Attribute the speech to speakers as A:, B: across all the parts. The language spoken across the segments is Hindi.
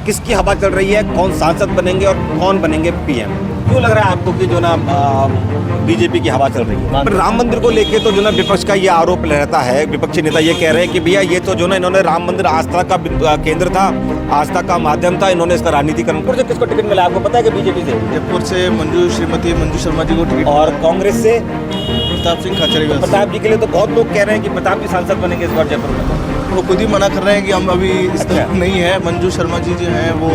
A: किसकी हवा चल रही है, कौन सांसद बनेंगे और कौन बनेंगे पीएम। क्यों लग रहा है आपको कि जो ना बीजेपी की हवा चल रही है? पर राम मंदिर को लेके तो जो ना विपक्ष का ये आरोप रहता है, विपक्षी नेता ये कह रहे हैं कि भैया ये तो जो ना इन्होंने राम मंदिर आस्था का केंद्र था, आस्था का माध्यम था, इन्होंने इसका राजनीतिकरण। से किसको टिकट मिला आपको पता है कि बीजेपी से?
B: जयपुर से श्रीमती मंजू शर्मा जी को टिकट।
A: और कांग्रेस से
B: प्रताप सिंह खाचरियावास।
A: प्रताप जी के लिए तो बहुत लोग कह रहे हैं कि प्रताप जी सांसद बनेंगे इस बार जयपुर में।
B: वो खुद ही मना कर रहे हैं कि हम अभी इस
A: अच्छा।
B: तरफ नहीं है। मंजू शर्मा जी जो हैं वो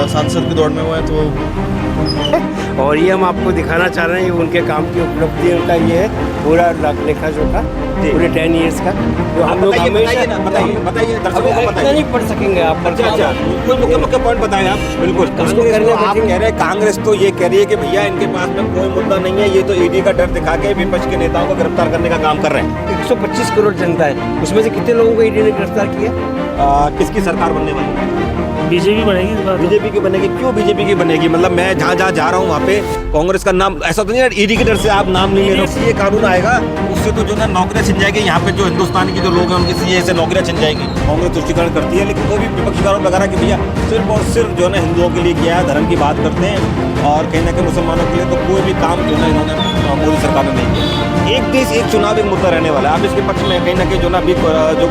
B: सांसद के दौड़ में हुए हैं तो
C: और ये हम आपको दिखाना चाह रहे हैं कि उनके काम की उपलब्धि उनका ये है पूरा लेखा जोखा पूरे 10 इयर्स का जो हम लोग हमेशा
A: बताइए दर्शकों को
C: इतना
A: बताइए।
C: नहीं पढ़ सकेंगे आप।
A: अच्छा कोई मुख्य पॉइंट बताएं आप। बिल्कुल आप कह रहे हैं कांग्रेस तो ये कह रही है कि भैया इनके पास में कोई मुद्दा नहीं है, ये तो ईडी का डर दिखा के विपक्ष के नेताओं को गिरफ्तार करने का काम कर रहे हैं।
C: 125 करोड़ जनता है, उसमें से कितने लोगों को ईडी ने गिरफ्तार किया?
A: किसकी सरकार बनने वाली है?
C: बीजेपी बनेगी इस बार।
A: बीजेपी की बनेगी। क्यों बीजेपी की बनेगी? मतलब मैं जहाँ जहाँ जा रहा हूँ वहाँ पे कांग्रेस का नाम, ऐसा तो नहीं है ईडी के डर से आप नाम नहीं ले रहे हो। ये कानून आएगा उससे तो जो है नौकरियाँ छिन जाएगी। यहाँ पे जो हिंदुस्तान के जो लोग हैं उनकी सीए से नौकरियाँ छिन जाएगी। कांग्रेस तुष्टिकरण करती है, लेकिन वो भी विपक्षी का आरोप लगा रहा है कि भैया सिर्फ और सिर्फ जो है ना हिंदुओं के लिए किया है, धर्म की बात करते हैं और कहीं ना कहीं मुसलमानों के लिए तो कोई भी काम जो है इन्होंने मोदी सरकार ने नहीं किया। एक देश एक चुनाव एक मुद्दा रहने वाला है। आप इसके पक्ष में कहीं ना कहीं जो ना अभी जो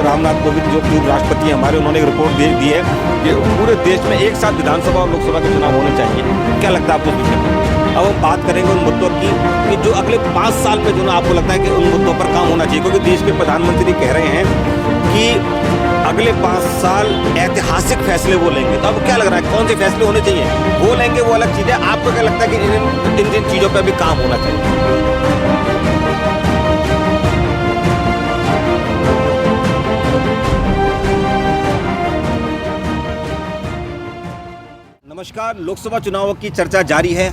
A: रामनाथ कोविंद जो पूर्व राष्ट्रपति हैं हमारे, उन्होंने एक रिपोर्ट दी है कि पूरे देश में एक साथ विधानसभा और लोकसभा के चुनाव होने चाहिए। क्या लगता है आपको इस विषय में? अब हम बात करेंगे उन मुद्दों की कि जो अगले 5 साल में जो ना आपको लगता है कि उन मुद्दों पर काम होना चाहिए, क्योंकि देश के प्रधानमंत्री कह रहे हैं कि अगले 5 साल ऐतिहासिक फैसले वो लेंगे। तो अब क्या लग रहा है कौन से फैसले होने चाहिए? वो लेंगे वो अलग चीज़ है। आपको क्या लगता है कि इन चीज़ों पर भी काम होना चाहिए? नमस्कार। लोकसभा चुनावों की चर्चा जारी है।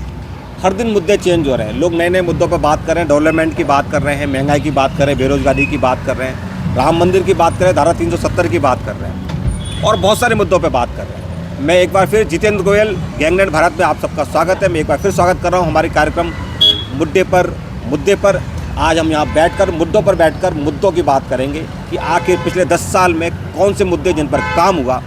A: हर दिन मुद्दे चेंज हो रहे हैं। लोग नए नए मुद्दों पर बात कर रहे हैं। डेवलपमेंट की बात कर रहे हैं, महंगाई की बात कर रहे हैं, बेरोजगारी की बात कर रहे हैं, राम मंदिर की बात कर रहे हैं, धारा 370 की बात कर रहे हैं और बहुत सारे मुद्दों पर बात कर रहे हैं। मैं एक बार फिर जितेंद्र गोयल, गैंगलैंड भारत में आप सबका स्वागत है। मैं एक बार फिर स्वागत कर रहा हूँ हमारे कार्यक्रम मुद्दे पर। आज हम यहाँ बैठकर मुद्दों पर बैठकर मुद्दों की बात करेंगे कि आखिर पिछले 10 साल में कौन से मुद्दे जिन पर काम हुआ,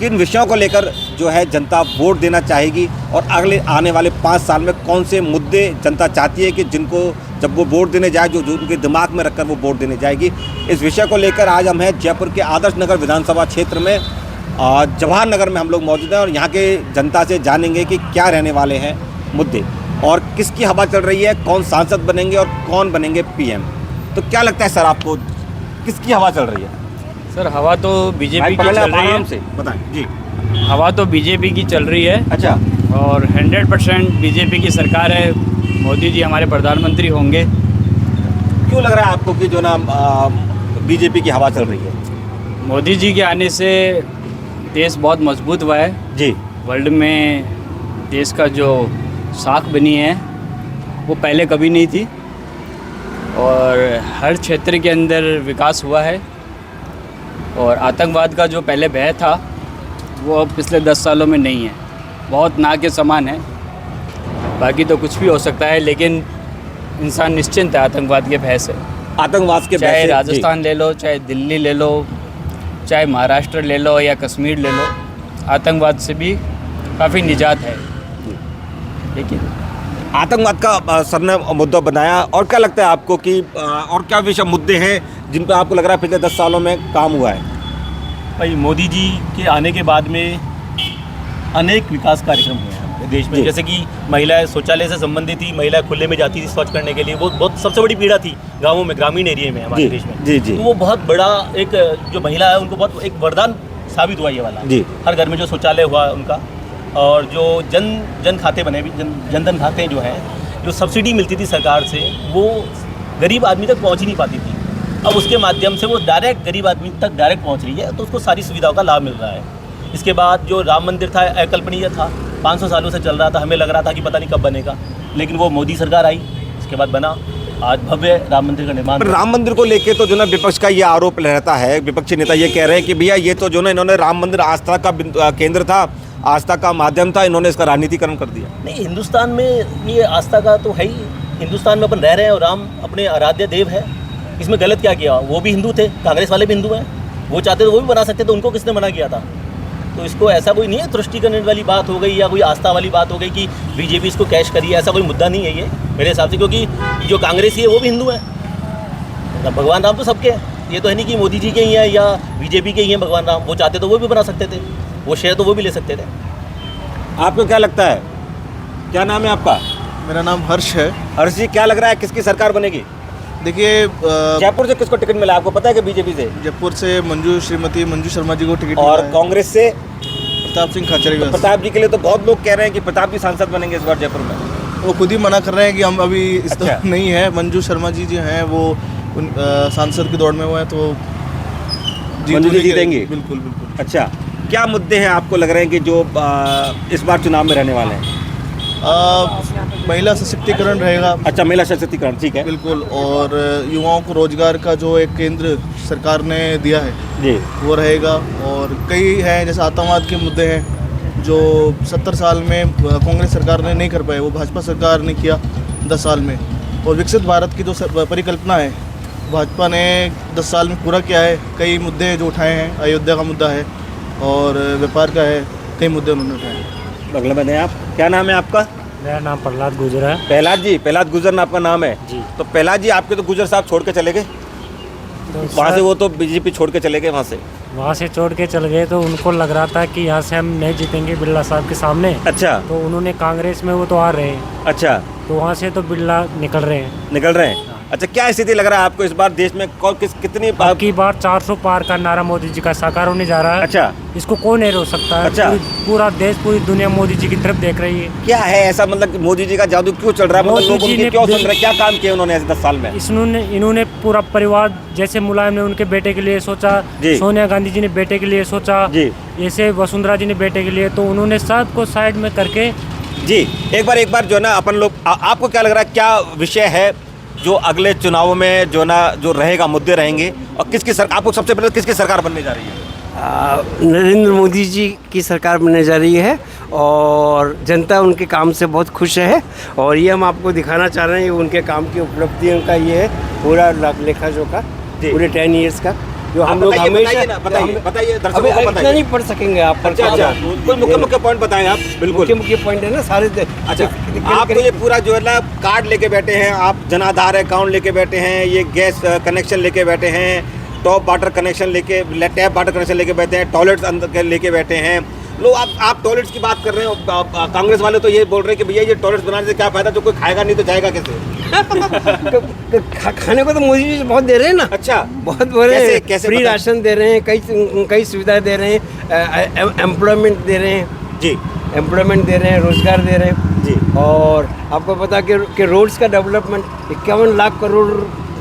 A: किन विषयों को लेकर जो है जनता वोट देना चाहेगी और अगले आने वाले 5 साल में कौन से मुद्दे जनता चाहती है कि जिनको जब वो वोट देने जाए जो उनके दिमाग में रखकर वो वोट देने जाएगी। इस विषय को लेकर आज हम हैं जयपुर के आदर्श नगर विधानसभा क्षेत्र में, जवाहर नगर में हम लोग मौजूद हैं और यहाँ के जनता से जानेंगे कि क्या रहने वाले हैं मुद्दे और किसकी हवा चल रही है, कौन सांसद बनेंगे और कौन बनेंगे पीएम। तो क्या लगता है सर आपको किसकी हवा चल रही है?
D: सर हवा तो बीजेपी की चल रही है।
A: से बताएं जी।
D: हवा तो बीजेपी की चल रही है।
A: अच्छा।
D: और 100% बीजेपी की सरकार है। मोदी जी हमारे प्रधानमंत्री होंगे।
A: क्यों लग रहा है आपको कि जो ना बीजेपी की हवा चल रही है?
D: मोदी जी के आने से देश बहुत मजबूत हुआ है
A: जी।
D: वर्ल्ड में देश का जो साख बनी है वो पहले कभी नहीं थी और हर क्षेत्र के अंदर विकास हुआ है। और आतंकवाद का जो पहले भय था वो अब पिछले 10 सालों में नहीं है, बहुत ना के समान है। बाकी तो कुछ भी हो सकता है, लेकिन इंसान निश्चिंत है आतंकवाद के भय से।
A: आतंकवाद के
D: चाहे राजस्थान ले लो, चाहे दिल्ली ले लो, चाहे महाराष्ट्र ले लो या कश्मीर ले लो, आतंकवाद से भी काफ़ी निजात है। लेकिन
A: आतंकवाद का सर ने मुद्दा बनाया और क्या लगता है आपको कि और क्या विषय मुद्दे हैं जिन पर आपको लग रहा है पिछले 10 सालों में काम हुआ है?
E: भाई मोदी जी के आने के बाद में अनेक विकास कार्यक्रम हुए हैं हमारे देश में। जैसे कि महिलाएं शौचालय से संबंधित थी, महिलाएं खुले में जाती थी शौच करने के लिए। वो बहुत सबसे बड़ी पीड़ा थी गाँवों में, ग्रामीण एरिया में हमारे देश में।
A: जी।
E: तो वो बहुत बड़ा एक जो महिला है उनको बहुत एक वरदान साबित हुआ ये वाला
A: जी।
E: हर घर में जो शौचालय हुआ उनका, और जो जन खाते बने, जनधन खाते जो हैं, जो सब्सिडी मिलती थी सरकार से वो गरीब आदमी तक पहुंच ही नहीं पाती थी। अब उसके माध्यम से वो डायरेक्ट गरीब आदमी तक डायरेक्ट पहुंच रही है, तो उसको सारी सुविधाओं का लाभ मिल रहा है। इसके बाद जो राम मंदिर था अकल्पनीय था, 500 सालों से चल रहा था, हमें लग रहा था कि पता नहीं कब बनेगा, लेकिन वो मोदी सरकार आई, उसके बाद बना। आज भव्य राम मंदिर का निर्माण।
A: राम मंदिर को लेके तो जो ना विपक्ष का ये आरोप रहता है, विपक्षी नेता ये कह रहे हैं कि भैया ये तो जो ना इन्होंने राम मंदिर आस्था का केंद्र था, आस्था का माध्यम था, इन्होंने इसका राजनीतिकरण कर दिया।
E: नहीं, हिंदुस्तान में ये आस्था का तो है ही। हिंदुस्तान में अपन रह रहे हैं और राम अपने आराध्य देव है। इसमें गलत क्या किया? वो भी हिंदू थे, कांग्रेस वाले भी हिंदू हैं, वो चाहते तो वो भी बना सकते थे, उनको किसने मना किया था? तो इसको ऐसा कोई नहीं है तुष्टिकरण वाली बात हो गई या कोई आस्था वाली बात हो गई कि बीजेपी इसको कैश करी है, ऐसा कोई मुद्दा नहीं है ये मेरे हिसाब से, क्योंकि जो कांग्रेसी है वो भी हिंदू है, मतलब भगवान राम तो सबके हैं, ये तो है नहीं कि मोदी जी के ही हैं या बीजेपी के ही हैं भगवान राम, वो चाहते तो वो भी बना सकते थे, वो शेयर तो वो भी ले सकते थे।
A: आपको क्या लगता है, क्या नाम है आपका?
B: मेरा नाम हर्ष है।
A: हर्ष जी, क्या लग रहा है किसकी सरकार बनेगी?
B: देखिए
A: जयपुर से किसको टिकट मिला, आपको पता है कि बीजेपी से?
B: जयपुर से श्रीमती मंजू शर्मा जी को टिकट
A: और
B: मिला है।
A: कांग्रेस से
B: प्रताप सिंह खाचरियावास।
A: तो प्रताप जी के लिए तो बहुत लोग कह रहे हैं कि प्रताप जी सांसद बनेंगे इस बार जयपुर में।
B: वो खुद ही मना कर रहे हैं कि हम अभी इस
A: अच्छा।
B: तो नहीं है। मंजू शर्मा जी जो हैं वो सांसद के दौड़ में हुए हैं, तो
A: मंजू जी जीतेंगी?
B: बिल्कुल बिल्कुल।
A: अच्छा, क्या मुद्दे हैं आपको लग रहे हैं कि जो इस बार चुनाव में रहने वाले हैं?
B: महिला सशक्तिकरण रहेगा।
A: अच्छा, महिला सशक्तिकरण, ठीक है,
B: बिल्कुल। और युवाओं को रोजगार का जो एक केंद्र सरकार ने दिया है
A: जी,
B: वो रहेगा। और कई हैं, जैसे आतंकवाद के मुद्दे हैं जो 70 साल में कांग्रेस सरकार ने नहीं कर पाए, वो भाजपा सरकार ने किया 10 साल में। और विकसित भारत की जो परिकल्पना है भाजपा ने 10 साल में पूरा किया है। कई मुद्दे जो उठाए हैं, अयोध्या का मुद्दा है और व्यापार का है, कई मुद्दे उन्होंने उठाए हैं।
A: बगल में आप, क्या नाम है आपका?
C: मेरा नाम प्रहलाद गुजर है।
A: प्रहलाद जी, प्रहलाद गुजर आपका नाम है
C: जी।
A: तो प्रहलाद जी, आपके तो गुजर साहब छोड़ के चले गए वहाँ से, वो तो बीजेपी छोड़ के चले गए वहाँ से
C: छोड़ के चल गए, तो उनको लग रहा था कि यहाँ से हम नहीं जीतेंगे बिरला साहब के सामने।
A: अच्छा,
C: तो उन्होंने कांग्रेस में वो तो आ रहे हैं,
A: अच्छा,
C: तो वहाँ से तो बिरला निकल रहे हैं।
A: अच्छा, क्या स्थिति लग रहा है आपको इस बार देश में? कितनी
C: अब की बार 400 पार का नारा मोदी जी का साकार होने जा रहा है।
A: अच्छा,
C: इसको कौन नहीं रोक सकता है?
A: अच्छा।
C: पूरा देश, पूरी दुनिया मोदी जी की तरफ देख रही है।
A: क्या है ऐसा, मतलब कि मोदी जी का जादू क्यों चल रहा है? मतलब
C: मोदी
A: लोग
C: जी
A: उनके
C: ने
A: क्यों सुन रहे हैं? क्या काम किया उन्होंने ऐसे 10 साल में?
C: इन्होंने पूरा परिवार, जैसे मुलायम ने उनके बेटे के लिए सोचा,
A: जी।
C: सोनिया गांधी जी ने बेटे के लिए सोचा
A: जी,
C: ऐसे वसुंधरा जी ने बेटे के लिए, तो उन्होंने सबको साइड में करके
A: जी, एक बार जो है ना अपन लोग, आपको क्या लग रहा है, क्या विषय है जो अगले चुनावों में जो ना जो रहेगा, मुद्दे रहेंगे, और किसकी सरकार, आपको सबसे पहले किसकी सरकार बनने जा रही है?
F: नरेंद्र मोदी जी की सरकार बनने जा रही है और जनता उनके काम से बहुत खुश है। और ये हम आपको दिखाना चाह रहे हैं, उनके काम की उपलब्धियों का ये है पूरा लेखा जोखा, पूरे 10 ईयर्स का, जो हम लोग हमेशा
A: बताइए दर्शकों
F: अभी
A: को,
F: इतना
A: बताइए।
F: नहीं पढ़ सकेंगे आप।
A: अच्छा, कोई मुख्य पॉइंट बताएं आप। बिल्कुल
F: मुख्य पॉइंट है ना सारे।
A: अच्छा, आप तो ये पूरा जो है ना कार्ड लेके बैठे हैं, आप जनाधार अकाउंट लेके बैठे हैं, ये गैस कनेक्शन लेके बैठे हैं, टॉप वाटर कनेक्शन लेके, टैप वाटर कनेक्शन लेके बैठे हैं, टॉयलेट्स अंदर लेके बैठे हैं लोग। आप टॉयलेट्स की बात कर रहे हो, कांग्रेस वाले तो ये बोल रहे हैं कि भैया ये टॉयलेट्स बनाने से क्या फायदा, जो कोई खाएगा नहीं तो जाएगा कैसे?
F: खाने को तो मोदी जी बहुत दे रहे हैं ना।
A: अच्छा,
F: बहुत बोल रहे हैं,
A: कैसे
F: फ्री राशन दे रहे हैं, कई सुविधाएं दे रहे हैं, एम्प्लॉयमेंट दे रहे हैं
A: जी,
F: एम्प्लॉयमेंट दे रहे हैं, रोजगार दे रहे हैं
A: जी।
F: और आपको पता कि रोड्स का डेवलपमेंट 51 लाख करोड़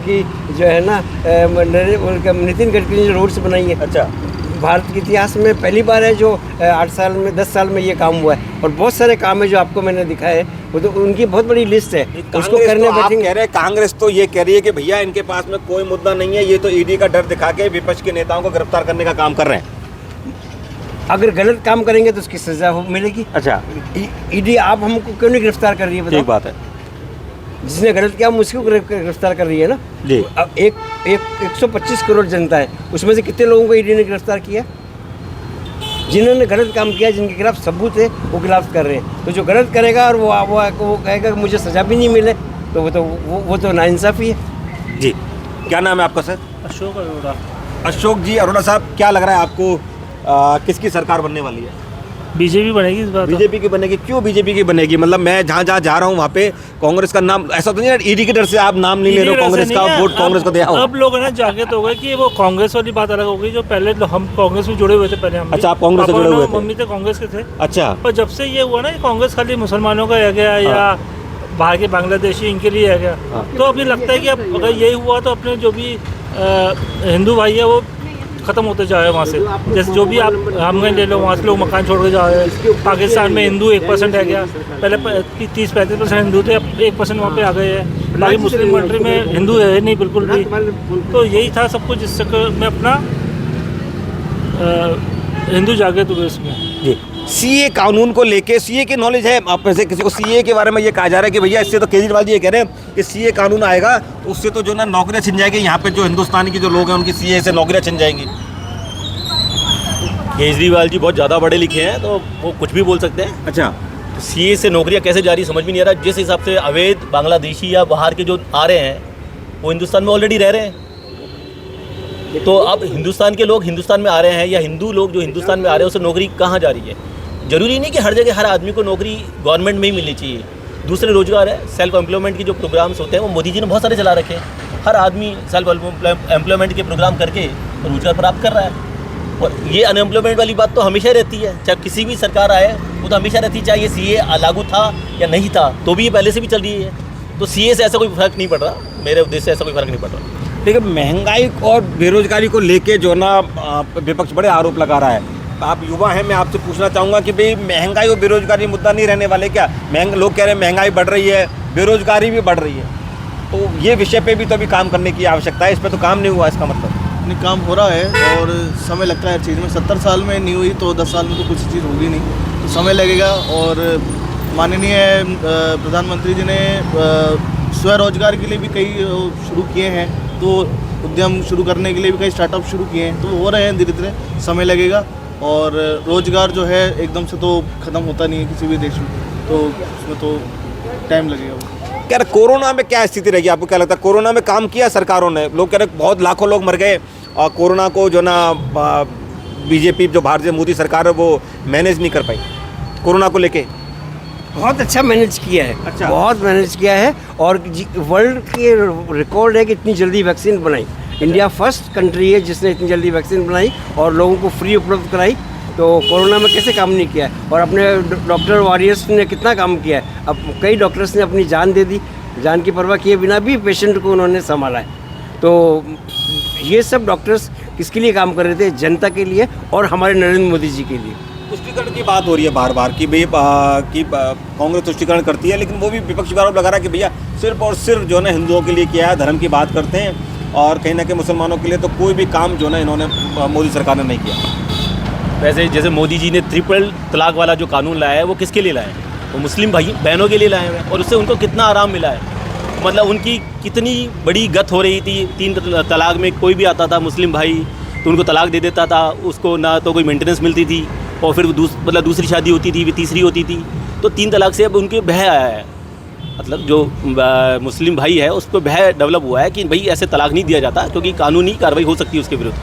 F: की जो है ना, नितिन गडकरी ने रोड्स बनाई है।
A: अच्छा,
F: भारत के इतिहास में पहली बार है जो 8 साल में 10 साल में ये काम हुआ है। और बहुत सारे काम है जो आपको मैंने दिखाया है, वो तो उनकी बहुत बड़ी लिस्ट है, उसको करने
A: आप
F: बैठेंगे।
A: कह रहे हैं, कांग्रेस तो ये कह रही है कि भैया इनके पास में कोई मुद्दा नहीं है, ये तो ईडी का डर दिखा के विपक्ष के नेताओं को गिरफ्तार करने का काम कर रहे हैं।
F: अगर गलत काम करेंगे तो उसकी सजा मिलेगी।
A: अच्छा,
F: ईडी आप हमको क्यों नहीं गिरफ्तार कर रही है?
A: ठीक
F: बताओ।
A: बात है
F: जिसने गलत किया हम उसको गिरफ्तार कर रही है ना
A: जी।
F: अब 125 करोड़ जनता है, उसमें से कितने लोगों को ईडी ने गिरफ्तार किया? जिन्होंने गलत काम किया, जिनके खिलाफ सबूत है, वो खिलाफ कर रहे हैं। तो जो गलत करेगा और वो कहेगा कि मुझे सजा भी नहीं मिले, तो वो तो नाइंसाफ़ी है
A: जी। क्या नाम है आपका सर?
C: अशोक अरोड़ा।
A: अशोक जी अरोड़ा साहब, क्या लग रहा है आपको, किसकी सरकार बनने वाली है?
C: बीजेपी बनेगी इस बार।
A: बीजेपी की बनेगी। क्यों बीजेपी की बनेगी? मतलब मैं जहाँ जा रहा हूँ वहाँ पे कांग्रेस का नाम, ऐसा तो नहीं है ईडी के डर से आप नाम नहीं ले रहे हो कांग्रेस का, वोट कांग्रेस को दिया हो?
G: अब लोग ना जागृत हो गए कि वो कांग्रेस वाली बात अलग हो गई, जो पहले हम कांग्रेस में जुड़े हुए थे पहले हम।
A: अच्छा, आप कांग्रेस से जुड़े हुए थे?
G: मम्मी तो कांग्रेस के थे।
A: अच्छा,
G: पर जब से ये हुआ ना कि कांग्रेस खाली मुसलमानों का है गया या बाहर के बांग्लादेशी इनके लिए है गया, तो अभी लगता है कि अब अगर यही हुआ तो अपने जो भी हिंदू भाई है वो ख़त्म होते जा रहे हैं वहाँ से। जैसे जो भी आप हम ले लो, वहाँ से लोग मकान छोड़ के जा रहे हैं। पाकिस्तान में हिंदू 1% है गया, पहले 30-35% हिंदू थे, अब 1% वहाँ पे आ गए हैं। बाकी मुस्लिम कंट्री में हिंदू है नहीं बिल्कुल भी। तो यही था सब कुछ, जिससे मैं अपना हिंदू जागृत हुए इसमें
A: जी। सीए कानून को लेके, सीए की नॉलेज है आप में से किसी को? सीए के बारे में ये कहा जा रहा है कि भैया इससे तो केजरीवाल जी ये कह रहे हैं कि सीए कानून आएगा तो उससे तो जो ना नौकरियां छिन जाएगी, यहाँ पे जो हिंदुस्तानी के जो लोग हैं उनकी सीए से नौकरियां छिन जाएंगी।
E: केजरीवाल जी बहुत ज़्यादा पढ़े लिखे हैं, तो वो कुछ भी बोल सकते हैं।
A: अच्छा,
E: तो सीए से नौकरियां कैसे जारी समझ में नहीं आ रहा। जिस हिसाब से अवैध बांग्लादेशी या बाहर के जो आ रहे हैं वो हिंदुस्तान में ऑलरेडी रह रहे हैं, तो अब हिंदुस्तान के लोग हिंदुस्तान में आ रहे हैं या हिंदू लोग जो हिंदुस्तान में आ रहे हैं उसे नौकरी कहाँ जा रही है। ज़रूरी नहीं कि हर जगह हर आदमी को नौकरी गवर्नमेंट में ही मिलनी चाहिए। दूसरे रोजगार है, सेल्फ एम्प्लॉयमेंट के जो प्रोग्राम्स होते हैं वो मोदी जी ने बहुत सारे चला रखे हैं। हर आदमी सेल्फ एम्प्लॉयमेंट के प्रोग्राम करके रोजगार प्राप्त कर रहा है। और ये अनएम्प्लॉयमेंट वाली बात तो हमेशा रहती है, चाहे किसी भी सरकार आए वो तो हमेशा रहती है, चाहे ये सीए लागू था या नहीं था, तो भी ये पहले से भी चल रही है। तो सीए से ऐसा कोई फर्क नहीं पड़ रहा, मेरे उद्देश्य से ऐसा कोई फर्क नहीं पड़ रहा।
A: देखिए महंगाई और बेरोजगारी को लेके जो ना विपक्ष बड़े आरोप लगा रहा है। आप युवा हैं, मैं आपसे पूछना चाहूँगा कि भाई महंगाई और बेरोजगारी मुद्दा नहीं रहने वाले क्या? लोग कह रहे हैं महंगाई बढ़ रही है, बेरोजगारी भी बढ़ रही है, तो ये विषय पे भी तो अभी काम करने की आवश्यकता है। इस पर तो काम नहीं हुआ, इसका मतलब
B: नहीं, काम हो रहा है और समय लगता है हर चीज़ में। 70 साल में नहीं हुई तो 10 साल में तो कुछ चीज़ होगी नहीं, तो समय लगेगा। और माननीय प्रधानमंत्री जी ने स्वरोजगार के लिए भी कई शुरू किए हैं, तो उद्यम शुरू करने के लिए भी कई स्टार्टअप शुरू किए हैं, तो हो रहे हैं धीरे धीरे, समय लगेगा। और रोज़गार जो है एकदम से तो ख़त्म होता नहीं है किसी भी देश में, तो उसमें तो टाइम लगेगा।
A: क्या कोरोना में क्या स्थिति रहेगी? आपको क्या लगता है कोरोना में काम किया सरकारों ने? लोग कह रहे बहुत लाखों लोग मर गए और कोरोना को जो ना बीजेपी जो भारतीय मोदी सरकार है वो मैनेज नहीं कर पाई कोरोना को लेके।
F: बहुत अच्छा मैनेज किया है।
A: अच्छा।
F: बहुत मैनेज किया है और वर्ल्ड के रिकॉर्ड है कि इतनी जल्दी वैक्सीन बनाई। इंडिया फर्स्ट कंट्री है जिसने इतनी जल्दी वैक्सीन बनाई और लोगों को फ्री उपलब्ध कराई। तो कोरोना में कैसे काम नहीं किया है? और अपने डॉक्टर वॉरियर्स ने कितना काम किया है। अब कई डॉक्टर्स ने अपनी जान दे दी, जान की परवाह किए बिना भी पेशेंट को उन्होंने संभाला है। तो ये सब डॉक्टर्स किसके लिए काम कर रहे थे? जनता के लिए और हमारे नरेंद्र मोदी जी के लिए।
A: तुष्टिकरण की बात हो रही है बार बार कि भाई कांग्रेस तुष्टिकरण करती है, लेकिन वो भी विपक्ष आरोप लगा रहा है कि भैया सिर्फ और सिर्फ जो है ना हिंदुओं के लिए किया है, धर्म की बात करते हैं और कहीं ना कहीं मुसलमानों के लिए तो कोई भी काम जो है इन्होंने मोदी सरकार ने नहीं किया।
E: वैसे जैसे मोदी जी ने ट्रिपल तलाक वाला जो कानून लाया है वो किसके लिए लाया है? वो मुस्लिम भाई बहनों के लिए लाए हैं और उससे उनको कितना आराम मिला है। मतलब उनकी कितनी बड़ी गत हो रही थी। 3 तलाक में कोई भी आता था मुस्लिम भाई तो उनको तलाक दे देता था, उसको ना तो कोई मेंटेनेंस मिलती थी और फिर मतलब दूसरी शादी होती थी, तीसरी होती थी। तो 3 तलाक से अब उनके भय आया है, मतलब जो मुस्लिम भाई है उस पर भय डेवलप हुआ है कि भाई ऐसे तलाक नहीं दिया जाता क्योंकि कानूनी कार्रवाई हो सकती है उसके विरुद्ध।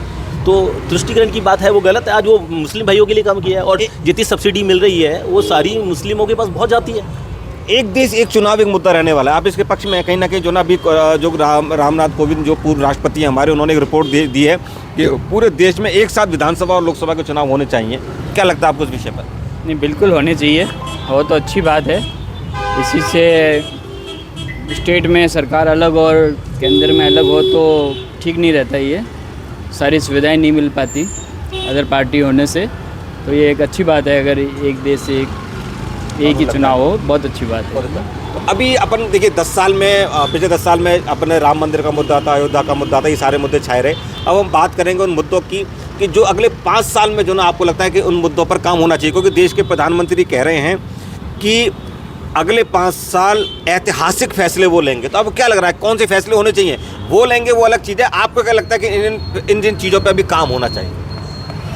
E: तो तुष्टिकरण की बात है वो गलत है। आज वो मुस्लिम भाइयों के लिए काम किया है और जितनी सब्सिडी मिल रही है वो सारी मुस्लिमों के पास बहुत जाती है।
A: एक देश एक चुनाव एक मुद्दा रहने वाला है। आप इसके पक्ष में कहीं ना कहीं जो ना अभी जो रामनाथ कोविंद जो पूर्व राष्ट्रपति हैं हमारे, उन्होंने एक रिपोर्ट दी है कि पूरे देश में एक साथ विधानसभा और लोकसभा के चुनाव होने चाहिए। क्या लगता है आपको इस विषय पर?
D: नहीं, बिल्कुल होने चाहिए, वो तो अच्छी बात है। इसी से स्टेट में सरकार अलग और केंद्र में अलग हो तो ठीक नहीं रहता, ये सारी सुविधाएं नहीं मिल पाती अदर पार्टी होने से। तो ये एक अच्छी बात है, अगर एक देश एक ही चुनाव हो, बहुत अच्छी बात है।
A: तो अभी अपन देखिए 10 साल में पिछले 10 साल में अपने राम मंदिर का मुद्दा था, अयोध्या का मुद्दा था, ये सारे मुद्दे छाए रहे। अब हम बात करेंगे उन मुद्दों की कि जो अगले 5 साल में जो ना आपको लगता है कि उन मुद्दों पर काम होना चाहिए, क्योंकि देश के प्रधानमंत्री कह रहे हैं कि अगले 5 साल ऐतिहासिक फैसले वो लेंगे। तो अब क्या लग रहा है कौन से फैसले होने चाहिए? वो लेंगे वो अलग चीज़ है, आपको क्या लगता है कि इन जिन चीज़ों पर अभी काम होना चाहिए?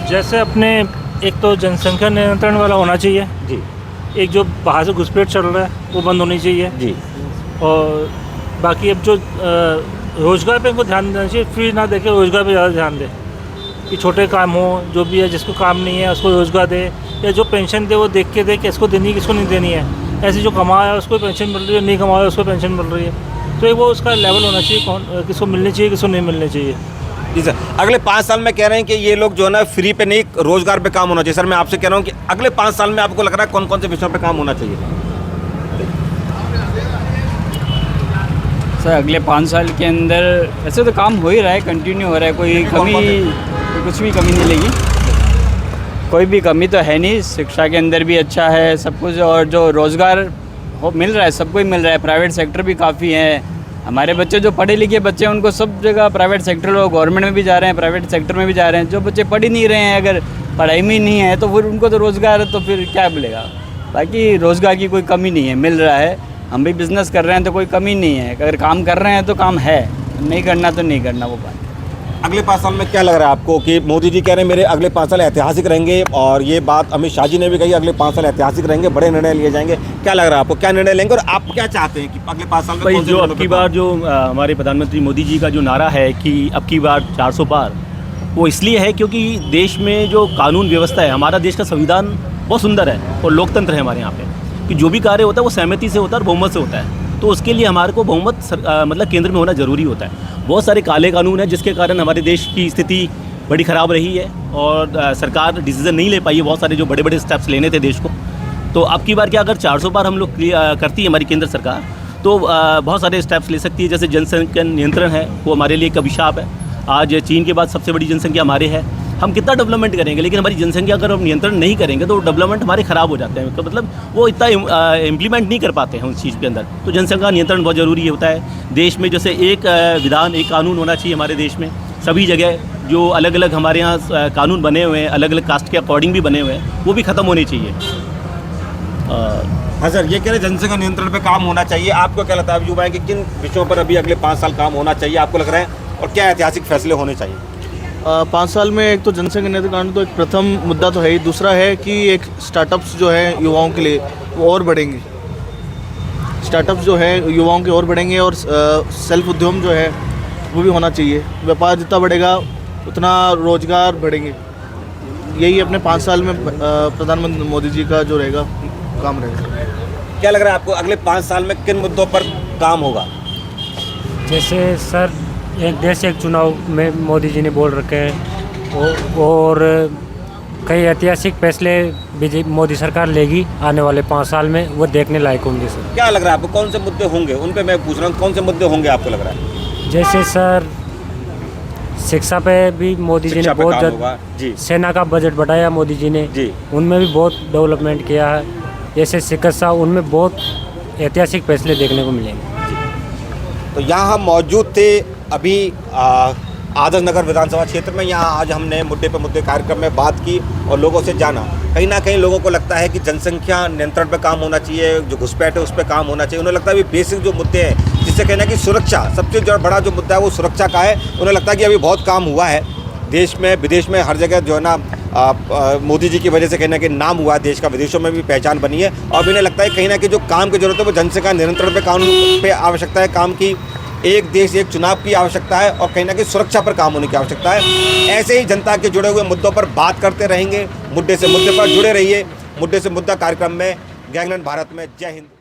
G: जैसे अपने एक तो जनसंख्या नियंत्रण वाला होना चाहिए
A: जी, एक
G: जो बाहर से घुसपैठ चल रहा है वो बंद होनी चाहिए
A: जी,
G: और बाकी अब जो रोज़गार पे इनको ध्यान देना चाहिए, फ्री ना देके रोज़गार पे ज़्यादा ध्यान दे कि छोटे काम हो, जो भी है जिसको काम नहीं है उसको रोज़गार दे, या जो पेंशन दे वो देख के दे कि इसको देनी है किसको नहीं देनी है। ऐसे जो कमाया उसको पेंशन मिल रही है, नहीं कमाया उसको पेंशन मिल रही है। तो एक वो उसका लेवल होना चाहिए, कौन किसको मिलनी चाहिए किसको नहीं मिलनी चाहिए।
A: जी सर। अगले 5 साल में कह रहे हैं कि ये लोग जो है ना फ्री पे नहीं, रोजगार पे काम होना चाहिए। सर मैं आपसे कह रहा हूँ कि अगले 5 साल में आपको लग रहा है कौन कौन से विषयों पे काम होना चाहिए?
D: सर अगले 5 साल के अंदर ऐसे तो काम हो ही रहा है, कंटिन्यू हो रहा है, कोई कमी कुछ भी कमी नहीं लगी, कोई भी कमी तो है नहीं। शिक्षा के अंदर भी अच्छा है सब कुछ, और जो रोज़गार मिल रहा है सबको ही मिल रहा है। प्राइवेट सेक्टर भी काफ़ी है। हमारे बच्चे जो पढ़े लिखे बच्चे हैं उनको सब जगह प्राइवेट सेक्टर, लोग गवर्नमेंट में भी जा रहे हैं, प्राइवेट सेक्टर में भी जा रहे हैं। जो बच्चे पढ़ ही नहीं रहे हैं, अगर पढ़ाई में ही नहीं है तो फिर उनको तो रोज़गार है तो फिर क्या मिलेगा। बाकी रोज़गार की कोई कमी नहीं है, मिल रहा है। हम भी बिज़नेस कर रहे हैं तो कोई कमी नहीं है। अगर काम कर रहे हैं तो काम है, नहीं करना तो नहीं करना, वो बात।
A: अगले 5 साल में क्या लग रहा है आपको कि मोदी जी कह रहे हैं मेरे अगले 5 साल ऐतिहासिक रहेंगे, और ये बात अमित शाह जी ने भी कही अगले 5 साल ऐतिहासिक रहेंगे, बड़े निर्णय लिए जाएंगे, क्या लग रहा है आपको, क्या निर्णय लेंगे और आप क्या चाहते हैं कि अगले 5 साल में
E: भाई
A: कौन से
E: जो
A: मुद्दों
E: अब की
A: पे
E: बार जो हमारे प्रधानमंत्री मोदी जी का जो नारा है कि अब की बार 400 पार, वो इसलिए है क्योंकि देश में जो कानून व्यवस्था है, हमारा देश का संविधान बहुत सुंदर है और लोकतंत्र है हमारे यहाँ पे, कि जो भी कार्य होता है वो सहमति से होता है और बहुमत से होता है। तो उसके लिए हमारे को बहुमत मतलब केंद्र में होना ज़रूरी होता है। बहुत सारे काले कानून हैं जिसके कारण हमारे देश की स्थिति बड़ी ख़राब रही है और सरकार डिसीज़न नहीं ले पाई है बहुत सारे जो बड़े बड़े स्टेप्स लेने थे देश को। तो अब की बार क्या अगर 400 पार हम लोग करती है हमारी केंद्र सरकार, तो बहुत सारे स्टेप्स ले सकती है। जैसे जनसंख्या नियंत्रण है, वो हमारे लिए एक अभिशाप है। आज चीन के बाद सबसे बड़ी जनसंख्या हमारे है। हम कितना डेवलपमेंट करेंगे, लेकिन हमारी जनसंख्या अगर हम नियंत्रण नहीं करेंगे तो डेवलपमेंट हमारे ख़राब हो जाते हैं, तो मतलब वो इतना इम्प्लीमेंट नहीं कर पाते हैं उस चीज़ के अंदर। तो जनसंख्या नियंत्रण बहुत ज़रूरी होता है देश में। जैसे एक विधान, एक कानून होना चाहिए हमारे देश में सभी जगह। जो अलग अलग हमारे यहाँ कानून बने हुए हैं, अलग अलग कास्ट के अकॉर्डिंग भी बने हुए हैं, वो भी ख़त्म होने चाहिए।
A: हाँ सर, ये कह रहे जनसंख्या नियंत्रण पे काम होना चाहिए। आपको क्या लगता है, युवा है कि किन विषयों पर अभी अगले 5 साल काम होना चाहिए आपको लग रहा है, और क्या ऐतिहासिक फैसले होने चाहिए?
B: 5 साल में एक तो जनसंख्या नियंत्रण कानून तो एक प्रथम मुद्दा तो है ही। दूसरा है कि एक स्टार्टअप्स जो है युवाओं के लिए वो और बढ़ेंगे। स्टार्टअप्स जो है युवाओं के और बढ़ेंगे और सेल्फ उद्यम जो है वो भी होना चाहिए। व्यापार जितना बढ़ेगा उतना रोजगार बढ़ेंगे। यही अपने 5 साल में प्रधानमंत्री मोदी जी का जो रहेगा काम रहेगा।
A: क्या लग रहा है आपको अगले 5 साल में किन मुद्दों पर काम होगा?
H: जैसे सर एक देश एक चुनाव में मोदी जी ने बोल रखे हैं, और कई ऐतिहासिक फैसले बीजेपी मोदी सरकार लेगी आने वाले 5 साल में, वो देखने लायक होंगे सर।
A: क्या लग रहा है आपको कौन से मुद्दे होंगे, उन पे मैं पूछ रहा हूँ, कौन से मुद्दे होंगे आपको लग रहा है?
H: जैसे सर शिक्षा पे भी मोदी जी ने
A: शिक्षा पे
H: बहुत
A: काम होगा जी।
H: सेना का बजट बढ़ाया मोदी जी ने
A: जी।
H: उनमें भी बहुत डेवलपमेंट किया है। जैसे चिकित्सा, उनमें बहुत ऐतिहासिक फैसले देखने को मिलेंगे।
A: तो यहाँ हम मौजूद थे अभी आदर्श नगर विधानसभा क्षेत्र में। यहाँ आज हमने मुद्दे पे मुद्दे कार्यक्रम में बात की और लोगों से जाना। कहीं ना कहीं लोगों को लगता है कि जनसंख्या नियंत्रण पे काम होना चाहिए, जो घुसपैठ है उस पर काम होना चाहिए। उन्हें लगता है भी बेसिक जो मुद्दे हैं, जिससे कहना कि सुरक्षा, सबसे जो बड़ा जो मुद्दा है वो सुरक्षा का है। उन्हें लगता है कि अभी बहुत काम हुआ है देश में, विदेश में, हर जगह जो है ना मोदी जी की वजह से कहना कि नाम हुआ है देश का, विदेशों में भी पहचान बनी है। और इन्हें लगता है कहीं ना कहीं जो काम की जरूरत है वो जनसंख्या नियंत्रण पे कानून पे आवश्यकता है काम की, एक देश एक चुनाव की आवश्यकता है, और कहीं ना कहीं सुरक्षा पर काम होने की आवश्यकता है। ऐसे ही जनता के जुड़े हुए मुद्दों पर बात करते रहेंगे। मुद्दे से मुद्दे पर जुड़े रहिए। मुद्दे से मुद्दा कार्यक्रम में गैंगलैंड भारत में। जय हिंद।